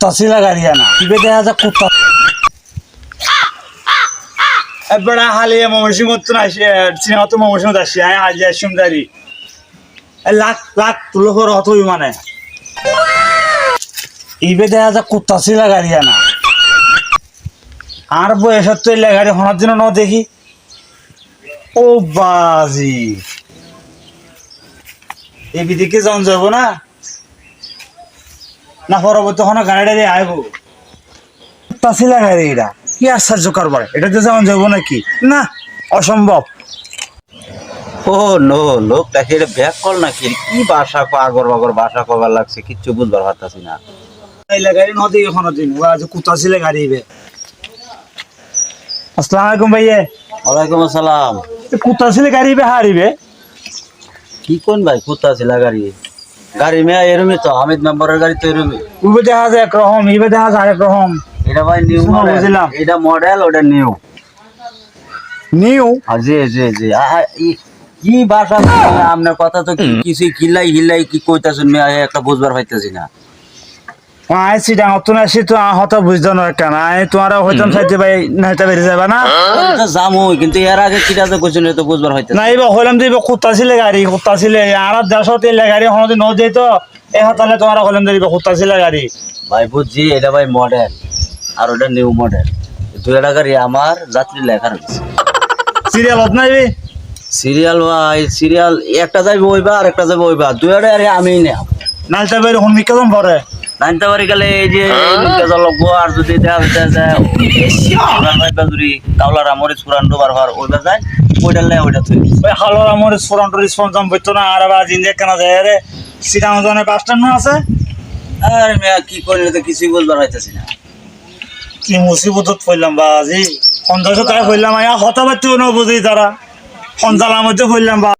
तसीला गाड़ियाना इबे দেখা যা কুত্তা বড়া হালে মমসিং মত না সিনেমা তো মমসিং দাসি আয় আজ সুন্দরী লাখ লাখ তুলো করে হতো মানে ইবে দেখা যা কুত্তা ছিলা গাড়িয়ানা আর বয়সত তো এলা গাড়ি হনার জন্য ন দেখি ও বাজি এই বিদিকে যাওন যাব না না পরবর্তী হন গাড়ি আইব কুত্তা ছিলা গাড়ি এটা কি আশ্চর্য করবার এটাতে যাওন যাব নাকি না অসম্ভব ও নো লোকটাকে এটা ব্যাক কল নাকি কি ভাষা আগর বাগর ভাষা কবার লাগছে কিচ্ছু বুঝবার পারতাছি না এলা গাড়ি ন দেখি হনার দিন ও আজ কুত্তা ছিলা গাড়ি ইবে আসসালামু আলাইকুম ভাইয়া ওয়ালাইকুম আসসালাম কুত্তা ছিলা গাড়ি ইবে হারিবে কি কোন ভাই কোথা আছে গাড়ি গাড়ি মে এরমই তো হামিদ মেম্বারের গাড়ি তো এরমই উবে দেখা যায় একরকম ইবে দেখা যায় আরেক রকম এটা ভাই নিউ শুনো, মডেল বুঝলাম। এটা মডেল ওটা নিউ নিউ জি জি জি কি ভাষা আপনার কথা তো কিছুই হিলাই হিলাই কি কইতাছেন মে একটা বুঝবার পাইতাছি না আয় সিটা অতন আসি তো হত বুঝতো না কেন আয় তোমারা হইতাম চাইতে ভাই নাইতা বেরিয়ে যাবে না জামুই কিন্তু এর আগে কিটা তো কইছেন তো বুঝবার হইতাছে না এবার হইলাম যে এবার কুত্তা ছিলে গাড়ি কুত্তা ছিলে আর দেশতে গাড়ি হনদি ন যেত এই হতালে তোমারা হইলাম যে এবার কুত্তা ছিলে গাড়ি ভাই বুঝছি এটা ভাই মডেল আর ওটা নিউ মডেল দুইটা গাড়ি আমার যাত্রী লেখা রয়েছে সিরিয়াল হত নাই সিরিয়াল ভাই সিরিয়াল একটা যাইবে ওইবা আর একটা যাবে ওইবা দুইটা আরে আমি না নাইতা বের হন মিকাদম ভরে নাইনতে পারি গেলে এই যে লগবো আর যদি দেখা যায় যদি কাউলার আমরে চূড়ান্ত বার হওয়ার ওইটা যায় ওইটা লাই ওইটা তুই ওই হালোর আমার ফোরান রেসপন্স আম বইতো না আর আবার জিন্দে কেন যায় রে সিটা আমাজনে বাস স্ট্যান্ড আছে আর মেয়া কি করলে তো কিছুই বুঝবার হইতেছি না কি মুসিবতত পড়লাম বাজি 50 টাকা পড়লাম আয়া হতাবাতি ন বুঝি তারা 50 মধ্যে পড়লাম বা